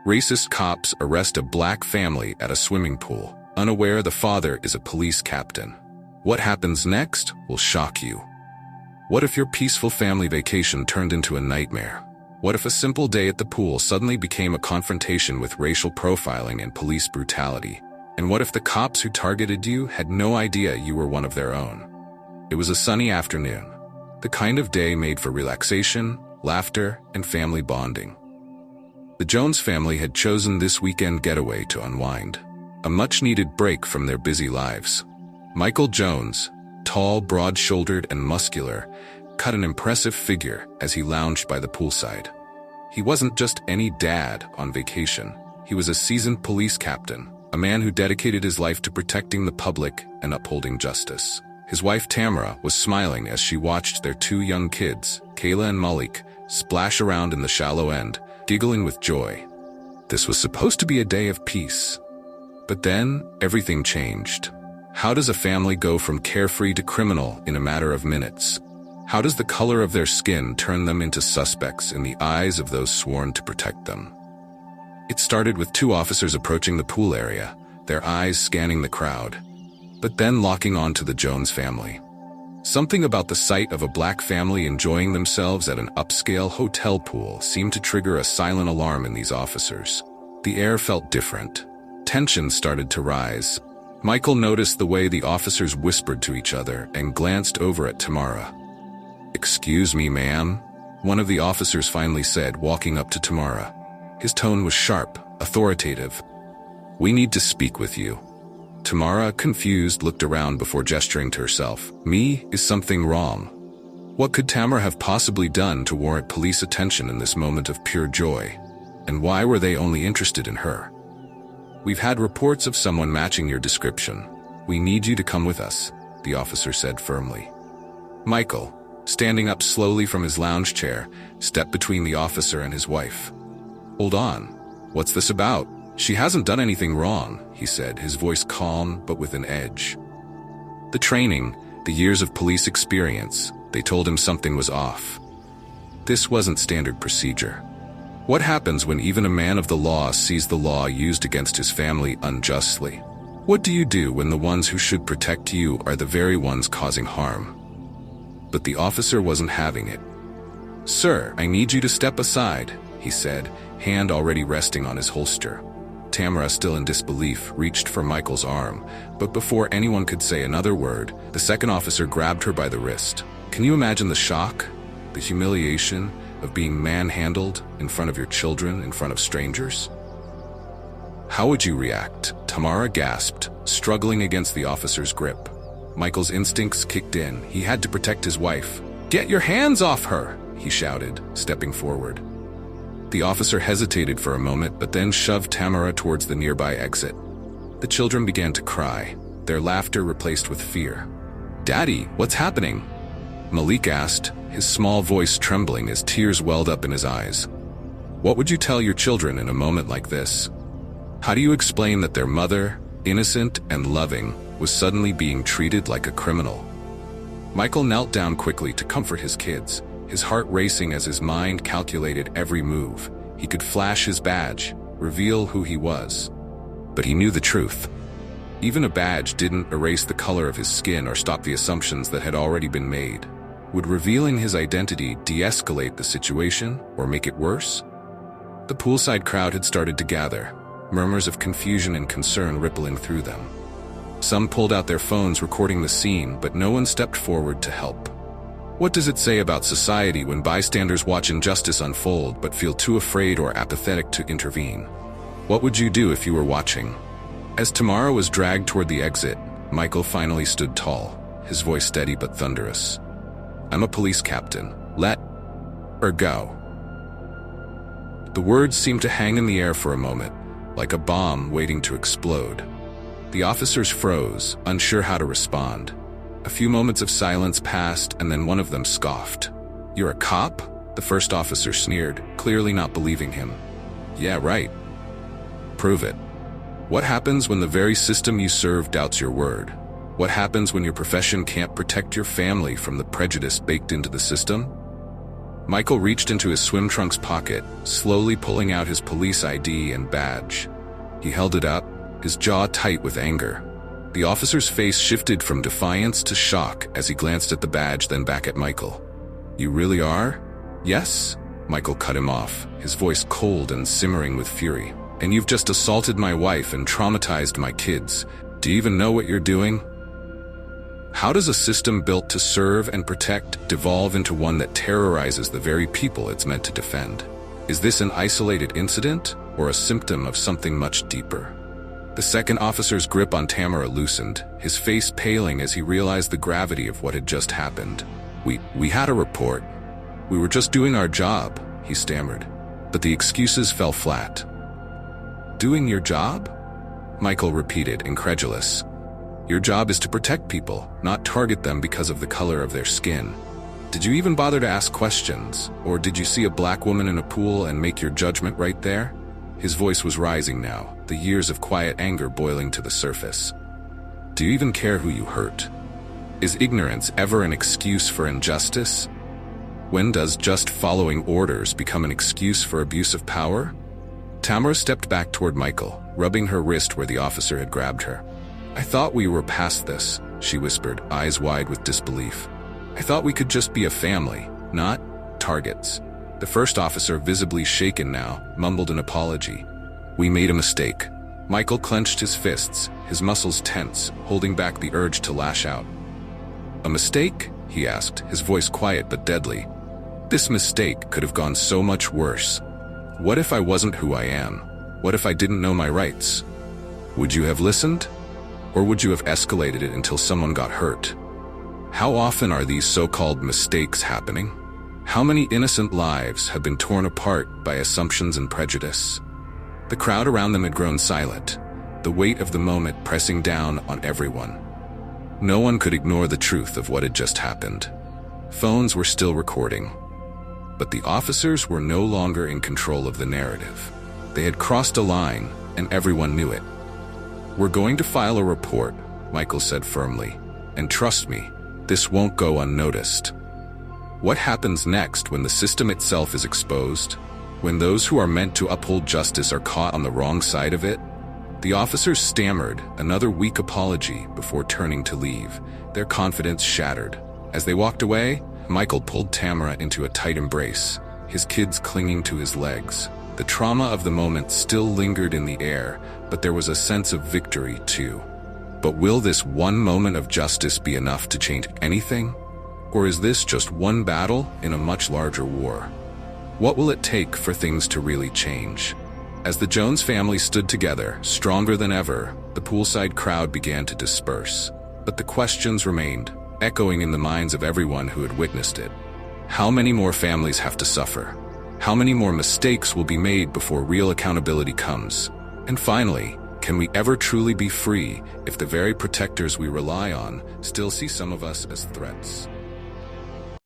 Racist cops arrest a black family at a swimming pool, unaware the father is a police captain. What happens next will shock you. What if your peaceful family vacation turned into a nightmare? What if a simple day at the pool suddenly became a confrontation with racial profiling and police brutality? And what if the cops who targeted you had no idea you were one of their own? It was a sunny afternoon, the kind of day made for relaxation, laughter, and family bonding. The Jones family had chosen this weekend getaway to unwind, a much-needed break from their busy lives. Michael Jones, tall, broad-shouldered, and muscular, cut an impressive figure as he lounged by the poolside. He wasn't just any dad on vacation. He was a seasoned police captain, a man who dedicated his life to protecting the public and upholding justice. His wife Tamara was smiling as she watched their two young kids, Kayla and Malik, splash around in the shallow end, giggling with joy. This was supposed to be a day of peace. But then, everything changed. How does a family go from carefree to criminal in a matter of minutes? How does the color of their skin turn them into suspects in the eyes of those sworn to protect them? It started with two officers approaching the pool area, their eyes scanning the crowd, but then locking on to the Jones family. Something about the sight of a black family enjoying themselves at an upscale hotel pool seemed to trigger a silent alarm in these officers. The air felt different. Tension started to rise. Michael noticed the way the officers whispered to each other and glanced over at Tamara. "Excuse me, ma'am," one of the officers finally said, walking up to Tamara. His tone was sharp, authoritative. "We need to speak with you." Tamara, confused, looked around before gesturing to herself. "Me? Is something wrong?" What could Tamara have possibly done to warrant police attention in this moment of pure joy? And why were they only interested in her? "We've had reports of someone matching your description. We need you to come with us," the officer said firmly. Michael, standing up slowly from his lounge chair, stepped between the officer and his wife. "Hold on. What's this about? She hasn't done anything wrong," he said, his voice calm but with an edge. The training, the years of police experience, they told him something was off. This wasn't standard procedure. What happens when even a man of the law sees the law used against his family unjustly? What do you do when the ones who should protect you are the very ones causing harm? But the officer wasn't having it. "Sir, I need you to step aside," he said, hand already resting on his holster. Tamara, still in disbelief, reached for Michael's arm, but before anyone could say another word, the second officer grabbed her by the wrist. Can you imagine the shock, the humiliation of being manhandled in front of your children, in front of strangers? "How would you react?" Tamara gasped, struggling against the officer's grip. Michael's instincts kicked in. He had to protect his wife. "Get your hands off her!" he shouted, stepping forward. The officer hesitated for a moment, but then shoved Tamara towards the nearby exit. The children began to cry, their laughter replaced with fear. "Daddy, what's happening?" Malik asked, his small voice trembling as tears welled up in his eyes. What would you tell your children in a moment like this? How do you explain that their mother, innocent and loving, was suddenly being treated like a criminal? Michael knelt down quickly to comfort his kids, his heart racing as his mind calculated every move. He could flash his badge, reveal who he was. But he knew the truth. Even a badge didn't erase the color of his skin or stop the assumptions that had already been made. Would revealing his identity de-escalate the situation or make it worse? The poolside crowd had started to gather, murmurs of confusion and concern rippling through them. Some pulled out their phones recording the scene, but no one stepped forward to help. What does it say about society when bystanders watch injustice unfold but feel too afraid or apathetic to intervene? What would you do if you were watching? As Tamara was dragged toward the exit, Michael finally stood tall, his voice steady but thunderous. "I'm a police captain. Let her go." The words seemed to hang in the air for a moment, like a bomb waiting to explode. The officers froze, unsure how to respond. A few moments of silence passed, and then one of them scoffed. "You're a cop?" The first officer sneered, clearly not believing him. "Yeah, right. Prove it. What happens when the very system you serve doubts your word? What happens when your profession can't protect your family from the prejudice baked into the system?" Michael reached into his swim trunks pocket, slowly pulling out his police ID and badge. He held it up, his jaw tight with anger. The officer's face shifted from defiance to shock as he glanced at the badge, then back at Michael. "You really are?" "Yes?" Michael cut him off, his voice cold and simmering with fury. "And you've just assaulted my wife and traumatized my kids. Do you even know what you're doing?" How does a system built to serve and protect devolve into one that terrorizes the very people it's meant to defend? Is this an isolated incident or a symptom of something much deeper? The second officer's grip on Tamara loosened, his face paling as he realized the gravity of what had just happened. We had a report. We were just doing our job," he stammered. But the excuses fell flat. "Doing your job?" Michael repeated, incredulous. "Your job is to protect people, not target them because of the color of their skin. Did you even bother to ask questions? Or did you see a black woman in a pool and make your judgment right there?" His voice was rising now, the years of quiet anger boiling to the surface. "Do you even care who you hurt? Is ignorance ever an excuse for injustice? When does just following orders become an excuse for abuse of power?" Tamara stepped back toward Michael, rubbing her wrist where the officer had grabbed her. "I thought we were past this," she whispered, eyes wide with disbelief. "I thought we could just be a family, not targets." The first officer, visibly shaken now, mumbled an apology. "We made a mistake." Michael clenched his fists, his muscles tense, holding back the urge to lash out. "A mistake?" he asked, his voice quiet but deadly. "This mistake could have gone so much worse. What if I wasn't who I am? What if I didn't know my rights? Would you have listened? Or would you have escalated it until someone got hurt? How often are these so-called mistakes happening? How many innocent lives have been torn apart by assumptions and prejudice?" The crowd around them had grown silent, the weight of the moment pressing down on everyone. No one could ignore the truth of what had just happened. Phones were still recording. But the officers were no longer in control of the narrative. They had crossed a line, and everyone knew it. "We're going to file a report," Michael said firmly. "And trust me, this won't go unnoticed." What happens next when the system itself is exposed? When those who are meant to uphold justice are caught on the wrong side of it? The officers stammered another weak apology before turning to leave, their confidence shattered. As they walked away, Michael pulled Tamara into a tight embrace, his kids clinging to his legs. The trauma of the moment still lingered in the air, but there was a sense of victory too. But will this one moment of justice be enough to change anything? Or is this just one battle in a much larger war? What will it take for things to really change? As the Jones family stood together, stronger than ever, the poolside crowd began to disperse. But the questions remained, echoing in the minds of everyone who had witnessed it. How many more families have to suffer? How many more mistakes will be made before real accountability comes? And finally, can we ever truly be free if the very protectors we rely on still see some of us as threats?